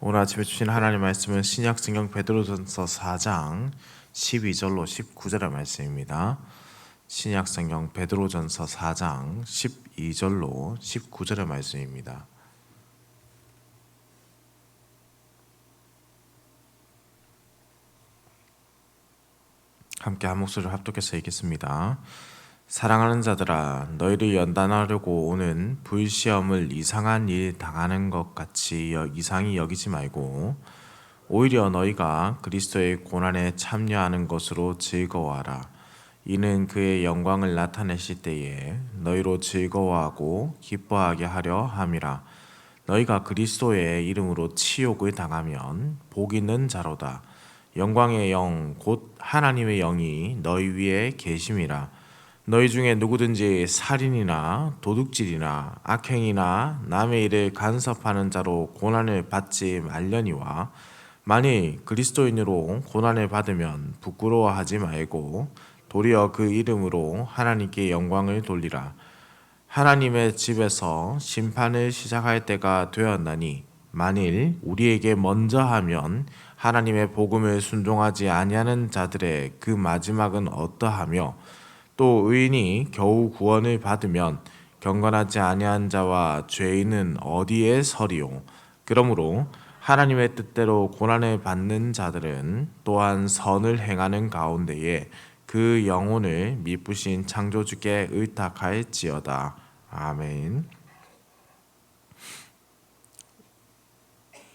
오늘 아침에 주신 하나님 말씀은 신약성경 베드로전서 4장 12절로 19절의 말씀입니다. 신약성경 베드로전서 4장 12절로 19절의 말씀입니다. 함께 한 목소리로 합독해서 읽겠습니다. 사랑하는 자들아, 너희를 연단하려고 오는 불시험을 이상한 일 당하는 것 같이 이상히 여기지 말고 오히려 너희가 그리스도의 고난에 참여하는 것으로 즐거워하라. 이는 그의 영광을 나타내실 때에 너희로 즐거워하고 기뻐하게 하려 함이라. 너희가 그리스도의 이름으로 치욕을 당하면 복 있는 자로다. 영광의 영 곧 하나님의 영이 너희 위에 계심이라. 너희 중에 누구든지 살인이나 도둑질이나 악행이나 남의 일을 간섭하는 자로 고난을 받지 말려니와 만일 그리스도인으로 고난을 받으면 부끄러워하지 말고 도리어 그 이름으로 하나님께 영광을 돌리라. 하나님의 집에서 심판을 시작할 때가 되었나니 만일 우리에게 먼저 하면 하나님의 복음을 순종하지 아니하는 자들의 그 마지막은 어떠하며 또 의인이 겨우 구원을 받으면 경건하지 아니한 자와 죄인은 어디에 서리요. 그러므로 하나님의 뜻대로 고난을 받는 자들은 또한 선을 행하는 가운데에 그 영혼을 미쁘신 창조주께 의탁할지어다. 아멘.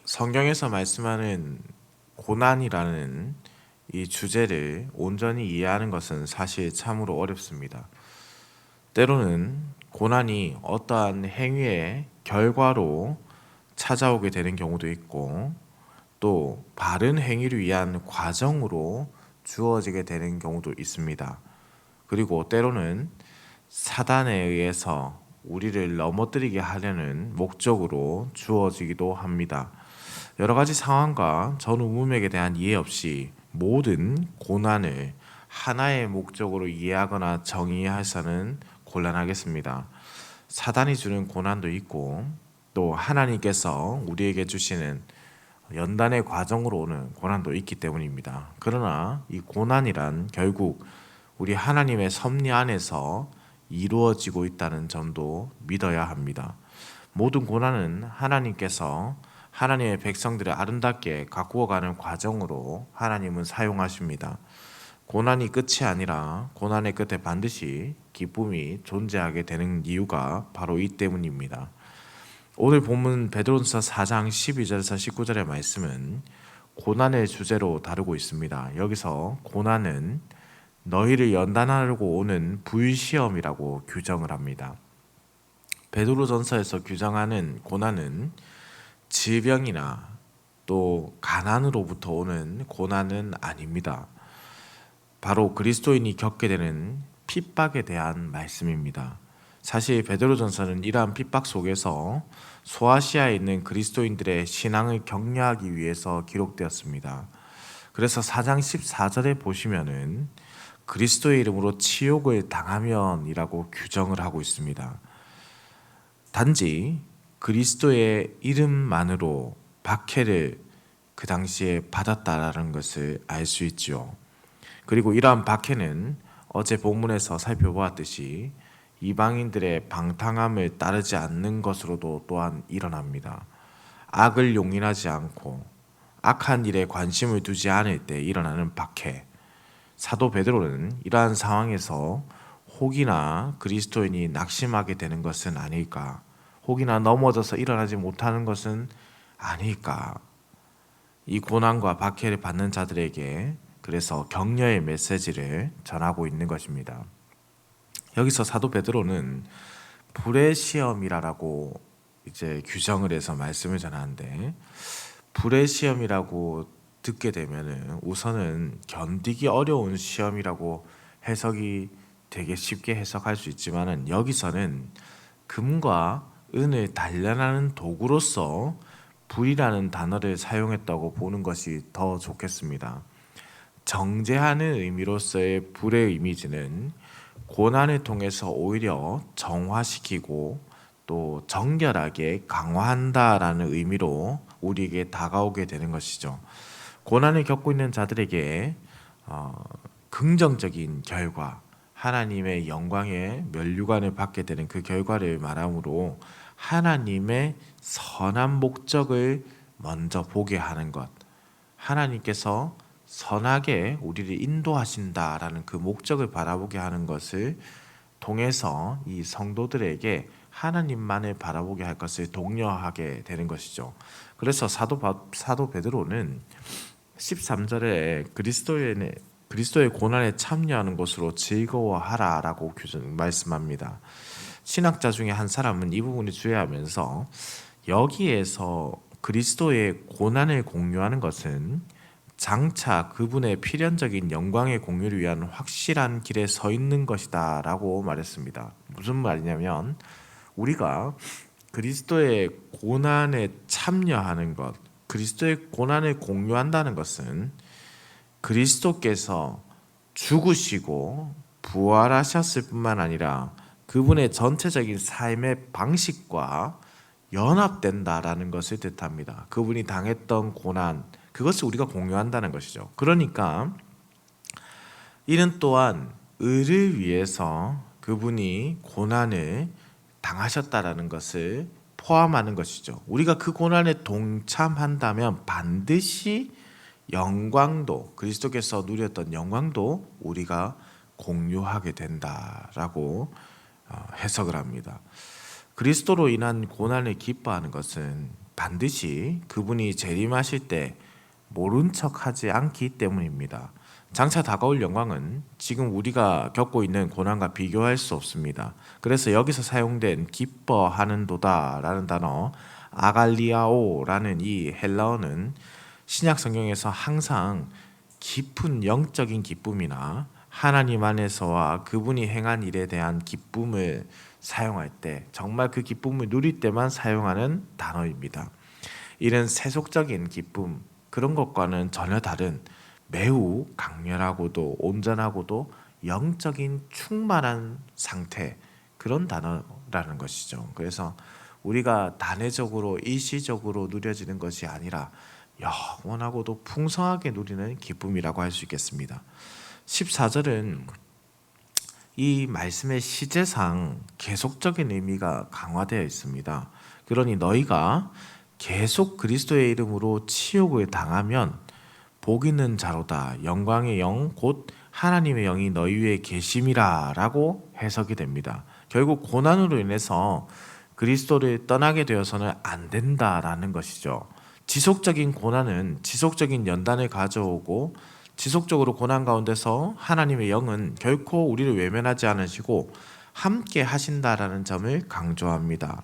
성경에서 말씀하는 고난이라는 이 주제를 온전히 이해하는 것은 사실 참으로 어렵습니다. 때로는 고난이 어떠한 행위의 결과로 찾아오게 되는 경우도 있고 또 바른 행위를 위한 과정으로 주어지게 되는 경우도 있습니다. 그리고 때로는 사단에 의해서 우리를 넘어뜨리게 하려는 목적으로 주어지기도 합니다. 여러 가지 상황과 전우문맥에 대한 이해 없이 모든 고난을 하나의 목적으로 이해하거나 정의해서는 곤란하겠습니다. 사단이 주는 고난도 있고 또 하나님께서 우리에게 주시는 연단의 과정으로 오는 고난도 있기 때문입니다. 그러나 이 고난이란 결국 우리 하나님의 섭리 안에서 이루어지고 있다는 점도 믿어야 합니다. 모든 고난은 하나님께서 하나님의 백성들을 아름답게 가꾸어가는 과정으로 하나님은 사용하십니다. 고난이 끝이 아니라 고난의 끝에 반드시 기쁨이 존재하게 되는 이유가 바로 이 때문입니다. 오늘 본문 베드로전서 4장 12절에서 19절의 말씀은 고난의 주제로 다루고 있습니다. 여기서 고난은 너희를 연단하려고 오는 불시험이라고 규정을 합니다. 베드로전서에서 규정하는 고난은 질병이나 또 가난으로부터 오는 고난은 아닙니다. 바로 그리스도인이 겪게 되는 핍박에 대한 말씀입니다. 사실 베드로전서는 이러한 핍박 속에서 소아시아에 있는 그리스도인들의 신앙을 격려하기 위해서 기록되었습니다. 그래서 4장 14절에 보시면은 그리스도의 이름으로 치욕을 당하면이라고 규정을 하고 있습니다. 단지 그리스도의 이름만으로 박해를 그 당시에 받았다라는 것을 알 수 있죠. 그리고 이러한 박해는 어제 본문에서 살펴보았듯이 이방인들의 방탕함을 따르지 않는 것으로도 또한 일어납니다. 악을 용인하지 않고 악한 일에 관심을 두지 않을 때 일어나는 박해. 사도 베드로는 이러한 상황에서 혹이나 그리스도인이 낙심하게 되는 것은 아닐까, 혹이나 넘어져서 일어나지 못하는 것은 아닐까, 이 고난과 박해를 받는 자들에게 그래서 격려의 메시지를 전하고 있는 것입니다. 여기서 사도 베드로는 불의 시험이라고 이제 규정을 해서 말씀을 전하는데, 불의 시험이라고 듣게 되면은 우선은 견디기 어려운 시험이라고 해석이 되게 쉽게 해석할 수 있지만은 여기서는 금과 은을 단련하는 도구로서 불이라는 단어를 사용했다고 보는 것이 더 좋겠습니다. 정죄하는 의미로서의 불의 이미지는 고난을 통해서 오히려 정화시키고 또 정결하게 강화한다라는 의미로 우리에게 다가오게 되는 것이죠. 고난을 겪고 있는 자들에게 긍정적인 결과, 하나님의 영광의 면류관을 받게 되는 그 결과를 말하므로 하나님의 선한 목적을 먼저 보게 하는 것, 하나님께서 선하게 우리를 인도하신다라는 그 목적을 바라보게 하는 것을 통해서 이 성도들에게 하나님만을 바라보게 할 것을 독려하게 되는 것이죠. 그래서 사도 베드로는 13절에 그리스도의 고난에 참여하는 것으로 즐거워하라라고 말씀합니다. 신학자 중에 한 사람은 이 부분을 주의하면서 여기에서 그리스도의 고난을 공유하는 것은 장차 그분의 필연적인 영광의 공유를 위한 확실한 길에 서 있는 것이다 라고 말했습니다. 무슨 말이냐면 우리가 그리스도의 고난에 참여하는 것, 그리스도의 고난을 공유한다는 것은 그리스도께서 죽으시고 부활하셨을 뿐만 아니라 그분의 전체적인 삶의 방식과 연합된다라는 것을 뜻합니다. 그분이 당했던 고난, 그것을 우리가 공유한다는 것이죠. 그러니까 이는 또한 의를 위해서 그분이 고난을 당하셨다라는 것을 포함하는 것이죠. 우리가 그 고난에 동참한다면 반드시 영광도, 그리스도께서 누렸던 영광도 우리가 공유하게 된다라고 해석을 합니다. 그리스도로 인한 고난을 기뻐하는 것은 반드시 그분이 재림하실 때 모른 척하지 않기 때문입니다. 장차 다가올 영광은 지금 우리가 겪고 있는 고난과 비교할 수 없습니다. 그래서 여기서 사용된 기뻐하는도다라는 단어, 아갈리아오라는 이 헬라어는 신약 성경에서 항상 깊은 영적인 기쁨이나 하나님 안에서와 그분이 행한 일에 대한 기쁨을 사용할 때, 정말 그 기쁨을 누릴 때만 사용하는 단어입니다. 이런 세속적인 기쁨, 그런 것과는 전혀 다른 매우 강렬하고도 온전하고도 영적인 충만한 상태, 그런 단어라는 것이죠. 그래서 우리가 단회적으로 일시적으로 누려지는 것이 아니라 영원하고도 풍성하게 누리는 기쁨이라고 할 수 있겠습니다. 14절은 이 말씀의 시제상 계속적인 의미가 강화되어 있습니다. 그러니 너희가 계속 그리스도의 이름으로 치욕을 당하면 복 있는 자로다. 영광의 영 곧 하나님의 영이 너희 위에 계심이라 라고 해석이 됩니다. 결국 고난으로 인해서 그리스도를 떠나게 되어서는 안 된다라는 것이죠. 지속적인 고난은 지속적인 연단을 가져오고 지속적으로 고난 가운데서 하나님의 영은 결코 우리를 외면하지 않으시고 함께 하신다라는 점을 강조합니다.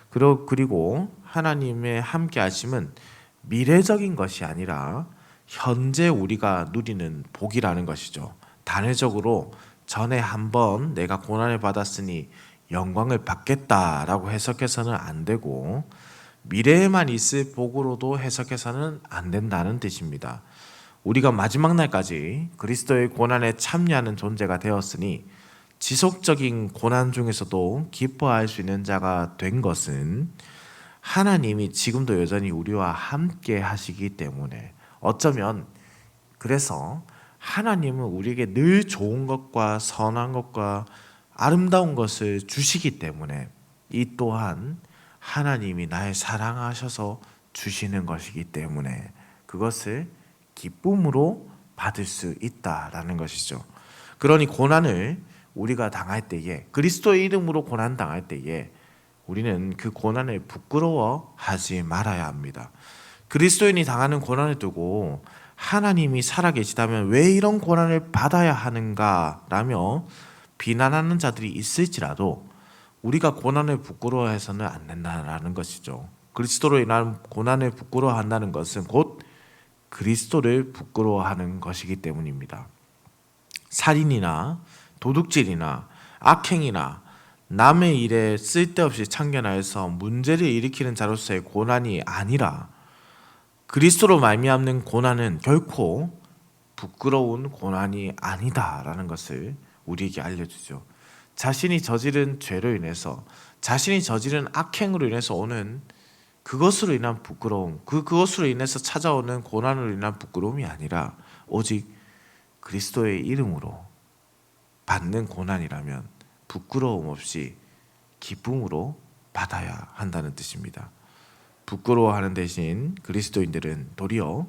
그리고 하나님의 함께 하심은 미래적인 것이 아니라 현재 우리가 누리는 복이라는 것이죠. 단회적으로 전에 한번 내가 고난을 받았으니 영광을 받겠다라고 해석해서는 안 되고 미래에만 있을 복으로도 해석해서는 안 된다는 뜻입니다. 우리가 마지막 날까지 그리스도의 고난에 참여하는 존재가 되었으니 지속적인 고난 중에서도 기뻐할 수 있는 자가 된 것은 하나님이 지금도 여전히 우리와 함께 하시기 때문에, 어쩌면 그래서 하나님은 우리에게 늘 좋은 것과 선한 것과 아름다운 것을 주시기 때문에 이 또한 하나님이 날 사랑하셔서 주시는 것이기 때문에 그것을 기쁨으로 받을 수 있다라는 것이죠. 그러니 고난을 우리가 당할 때에, 그리스도의 이름으로 고난 당할 때에 우리는 그 고난을 부끄러워하지 말아야 합니다. 그리스도인이 당하는 고난을 두고 하나님이 살아계시다면 왜 이런 고난을 받아야 하는가라며 비난하는 자들이 있을지라도 우리가 고난을 부끄러워해서는 안 된다는 것이죠. 그리스도로 인한 고난을 부끄러워한다는 것은 곧 그리스도를 부끄러워하는 것이기 때문입니다. 살인이나 도둑질이나 악행이나 남의 일에 쓸데없이 참견하여서 문제를 일으키는 자로서의 고난이 아니라 그리스도로 말미암는 고난은 결코 부끄러운 고난이 아니다라는 것을 우리에게 알려주죠. 자신이 저지른 죄로 인해서 자신이 저지른 악행으로 인해서 오는 그것으로 인한 부끄러움, 그것으로 인해서 찾아오는 고난으로 인한 부끄러움이 아니라 오직 그리스도의 이름으로 받는 고난이라면 부끄러움 없이 기쁨으로 받아야 한다는 뜻입니다. 부끄러워하는 대신 그리스도인들은 도리어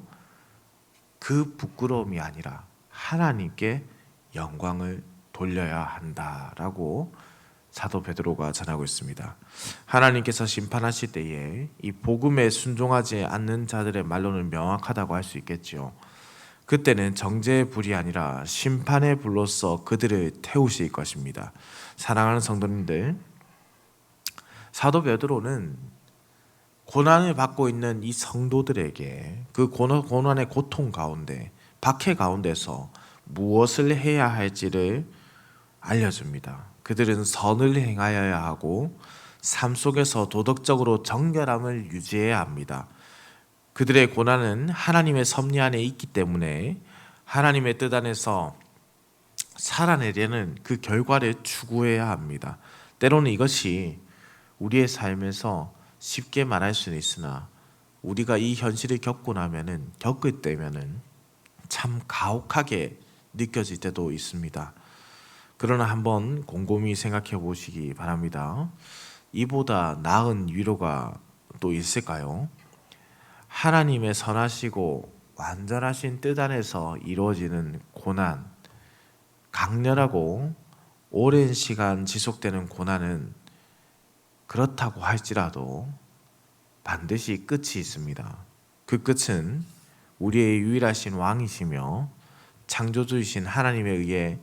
그 부끄러움이 아니라 하나님께 영광을 돌려야 한다라고 사도 베드로가 전하고 있습니다. 하나님께서 심판하실 때에 이 복음에 순종하지 않는 자들의 말로는 명확하다고 할 수 있겠지요. 그때는 정죄의 불이 아니라 심판의 불로서 그들을 태우실 것입니다. 사랑하는 성도님들, 사도 베드로는 고난을 받고 있는 이 성도들에게 그 고난의 고통 가운데, 박해 가운데서 무엇을 해야 할지를 알려줍니다. 그들은 선을 행하여야 하고 삶 속에서 도덕적으로 정결함을 유지해야 합니다. 그들의 고난은 하나님의 섭리 안에 있기 때문에 하나님의 뜻 안에서 살아내려는 그 결과를 추구해야 합니다. 때로는 이것이 우리의 삶에서 쉽게 말할 수는 있으나 우리가 이 현실을 겪을 때면은 참 가혹하게 느껴질 때도 있습니다. 그러나 한번 곰곰이 생각해 보시기 바랍니다. 이보다 나은 위로가 또 있을까요? 하나님의 선하시고 완전하신 뜻 안에서 이루어지는 고난, 강렬하고 오랜 시간 지속되는 고난은 그렇다고 할지라도 반드시 끝이 있습니다. 그 끝은 우리의 유일하신 왕이시며 창조주이신 하나님에 의해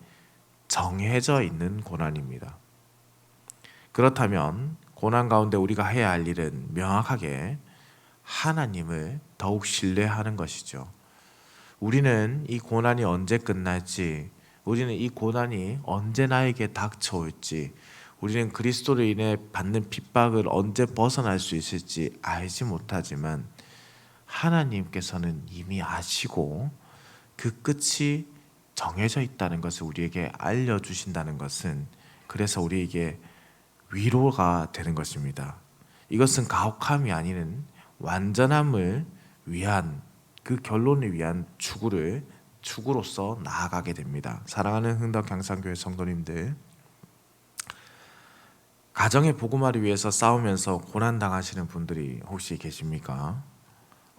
정해져 있는 고난입니다. 그렇다면 고난 가운데 우리가 해야 할 일은 명확하게 하나님을 더욱 신뢰하는 것이죠. 우리는 이 고난이 언제 끝날지, 우리는 이 고난이 언제 나에게 닥쳐올지, 우리는 그리스도로 인해 받는 핍박을 언제 벗어날 수 있을지 알지 못하지만 하나님께서는 이미 아시고 그 끝이 정해져 있다는 것을 우리에게 알려주신다는 것은 그래서 우리에게 위로가 되는 것입니다. 이것은 가혹함이 아닌 완전함을 위한 그 결론을 위한 추구로서 나아가게 됩니다. 사랑하는 흥덕 강산교회 성도님들, 가정의 복음화를 위해서 싸우면서 고난당하시는 분들이 혹시 계십니까?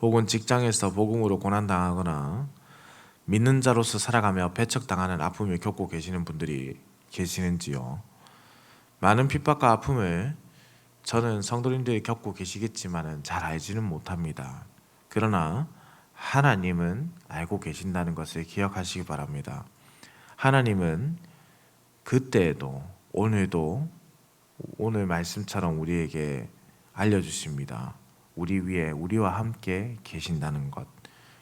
혹은 직장에서 복음으로 고난당하거나 믿는 자로서 살아가며 배척당하는 아픔을 겪고 계시는 분들이 계시는지요? 많은 핍박과 아픔을 저는 성도님들이 겪고 계시겠지만 잘 알지는 못합니다. 그러나 하나님은 알고 계신다는 것을 기억하시기 바랍니다. 하나님은 그때에도 오늘도 오늘 말씀처럼 우리에게 알려주십니다. 우리 위에 우리와 함께 계신다는 것,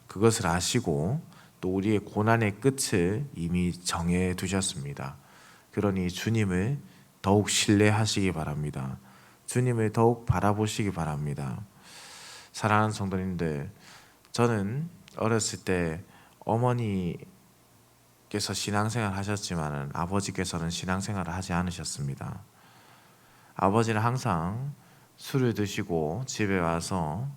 그것을 아시고 또 우리의 고난의 끝을 이미 정해 두셨습니다. 그러니 주님을 더욱 신뢰하시기 바랍니다. 주님을 더욱 바라보시기 바랍니다. 사랑하는 성도님들, 저는 어렸을 때 어머니께서 신앙생활 하셨지만 아버지께서는 신앙생활을 하지 않으셨습니다. 아버지는 항상 술을 드시고 집에 와서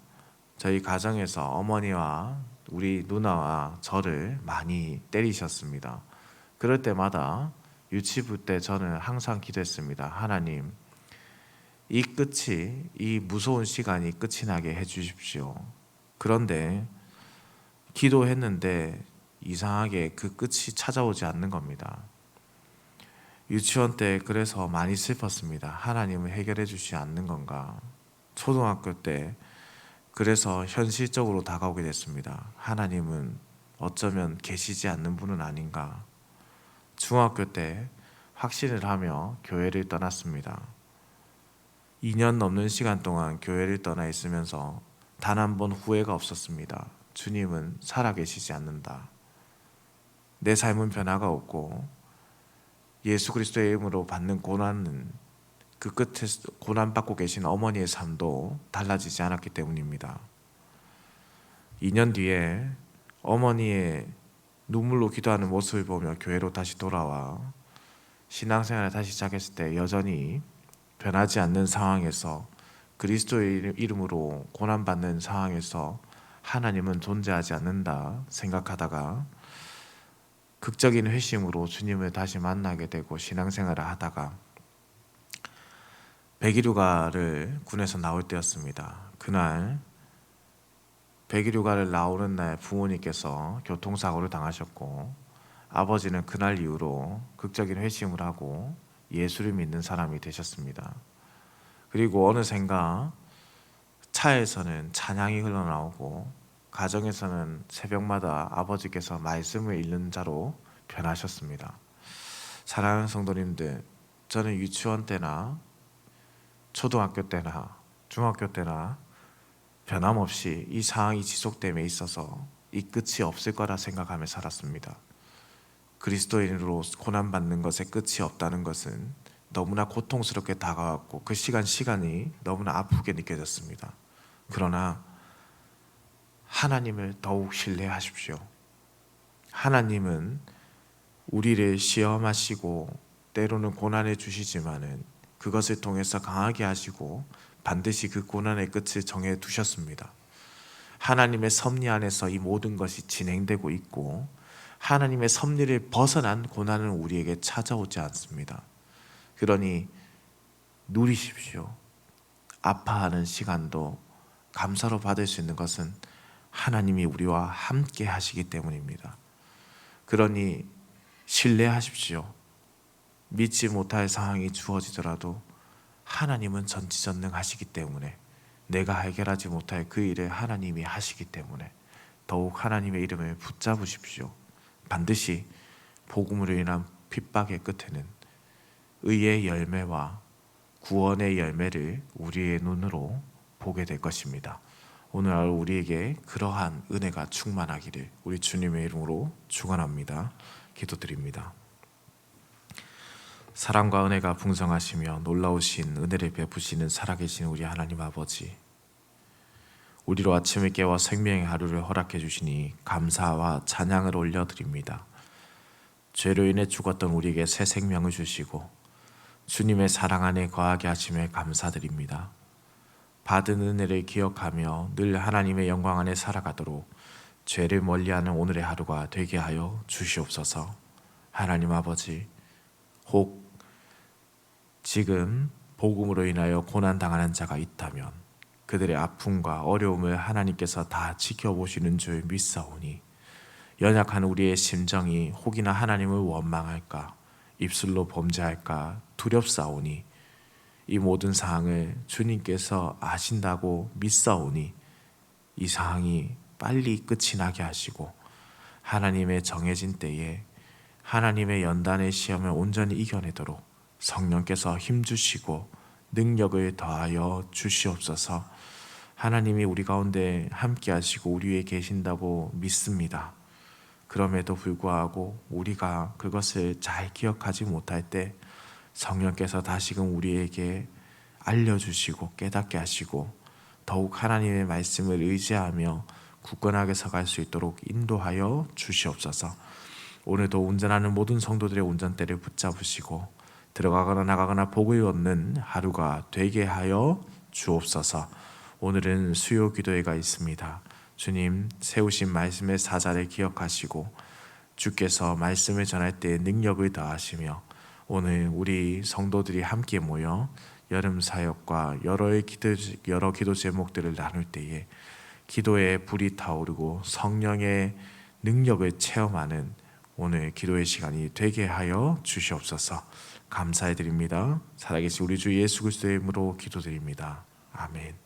저희 가정에서 어머니와 우리 누나와 저를 많이 때리셨습니다. 그럴 때마다 유치부 때 저는 항상 기도했습니다. 하나님, 이 무서운 시간이 끝이 나게 해주십시오. 그런데 기도했는데 이상하게 그 끝이 찾아오지 않는 겁니다. 유치원 때 그래서 많이 슬펐습니다. 하나님은 해결해 주시지 않는 건가? 초등학교 때 그래서 현실적으로 다가오게 됐습니다. 하나님은 어쩌면 계시지 않는 분은 아닌가? 중학교 때 확신을 하며 교회를 떠났습니다. 2년 넘는 시간 동안 교회를 떠나 있으면서 단 한 번 후회가 없었습니다. 주님은 살아계시지 않는다. 내 삶은 변화가 없고 예수 그리스도의 이름으로 받는 고난은 그 끝에 고난받고 계신 어머니의 삶도 달라지지 않았기 때문입니다. 2년 뒤에 어머니의 눈물로 기도하는 모습을 보며 교회로 다시 돌아와 신앙생활을 다시 시작했을 때 여전히 변하지 않는 상황에서, 그리스도의 이름으로 고난받는 상황에서 하나님은 존재하지 않는다 생각하다가 극적인 회심으로 주님을 다시 만나게 되고 신앙생활을 하다가 백일휴가를 군에서 나올 때였습니다. 그날 백일휴가를 나오는 날 부모님께서 교통사고를 당하셨고, 아버지는 그날 이후로 극적인 회심을 하고 예수를 믿는 사람이 되셨습니다. 그리고 어느샌가 차에서는 찬양이 흘러나오고 가정에서는 새벽마다 아버지께서 말씀을 읽는 자로 변하셨습니다. 사랑하는 성도님들, 저는 유치원 때나 초등학교 때나 중학교 때나 변함없이 이 상황이 지속됨에 있어서 이 끝이 없을 거라 생각하며 살았습니다. 그리스도인으로 고난받는 것에 끝이 없다는 것은 너무나 고통스럽게 다가왔고 그 시간이 너무나 아프게 느껴졌습니다. 그러나 하나님을 더욱 신뢰하십시오. 하나님은 우리를 시험하시고 때로는 고난을 주시지만은 그것을 통해서 강하게 하시고 반드시 그 고난의 끝을 정해 두셨습니다. 하나님의 섭리 안에서 이 모든 것이 진행되고 있고 하나님의 섭리를 벗어난 고난은 우리에게 찾아오지 않습니다. 그러니 누리십시오. 아파하는 시간도 감사로 받을 수 있는 것은 하나님이 우리와 함께 하시기 때문입니다. 그러니 신뢰하십시오. 믿지 못할 상황이 주어지더라도 하나님은 전지전능하시기 때문에, 내가 해결하지 못할 그 일을 하나님이 하시기 때문에 더욱 하나님의 이름을 붙잡으십시오. 반드시 복음으로 인한 핍박의 끝에는 의의 열매와 구원의 열매를 우리의 눈으로 보게 될 것입니다. 오늘 하루 우리에게 그러한 은혜가 충만하기를 우리 주님의 이름으로 축원합니다. 기도드립니다. 사랑과 은혜가 풍성하시며 놀라우신 은혜를 베푸시는 살아계신 우리 하나님 아버지, 우리로 아침을 깨워 생명의 하루를 허락해 주시니 감사와 찬양을 올려드립니다. 죄로 인해 죽었던 우리에게 새 생명을 주시고 주님의 사랑 안에 거하게 하심에 감사드립니다. 받은 은혜를 기억하며 늘 하나님의 영광 안에 살아가도록 죄를 멀리하는 오늘의 하루가 되게 하여 주시옵소서. 하나님 아버지, 혹 지금 복음으로 인하여 고난당하는 자가 있다면 그들의 아픔과 어려움을 하나님께서 다 지켜보시는 줄 믿사오니 연약한 우리의 심정이 혹이나 하나님을 원망할까, 입술로 범죄할까 두렵사오니 이 모든 사항을 주님께서 아신다고 믿사오니 이 상황이 빨리 끝이 나게 하시고 하나님의 정해진 때에 하나님의 연단의 시험을 온전히 이겨내도록 성령께서 힘주시고 능력을 더하여 주시옵소서. 하나님이 우리 가운데 함께 하시고 우리 위에 계신다고 믿습니다. 그럼에도 불구하고 우리가 그것을 잘 기억하지 못할 때 성령께서 다시금 우리에게 알려주시고 깨닫게 하시고 더욱 하나님의 말씀을 의지하며 굳건하게 서갈 수 있도록 인도하여 주시옵소서. 오늘도 운전하는 모든 성도들의 운전대를 붙잡으시고 들어가거나 나가거나 복을 얻는 하루가 되게 하여 주옵소서. 오늘은 수요 기도회가 있습니다. 주님, 세우신 말씀의 사자를 기억하시고 주께서 말씀을 전할 때 능력을 더하시며 오늘 우리 성도들이 함께 모여 여름 사역과 여러 기도 제목들을 나눌 때에 기도의 불이 타오르고 성령의 능력을 체험하는 오늘 기도의 시간이 되게 하여 주시옵소서. 감사해 드립니다. 살아계신 우리 주 예수 그리스도의 이름으로 기도드립니다. 아멘.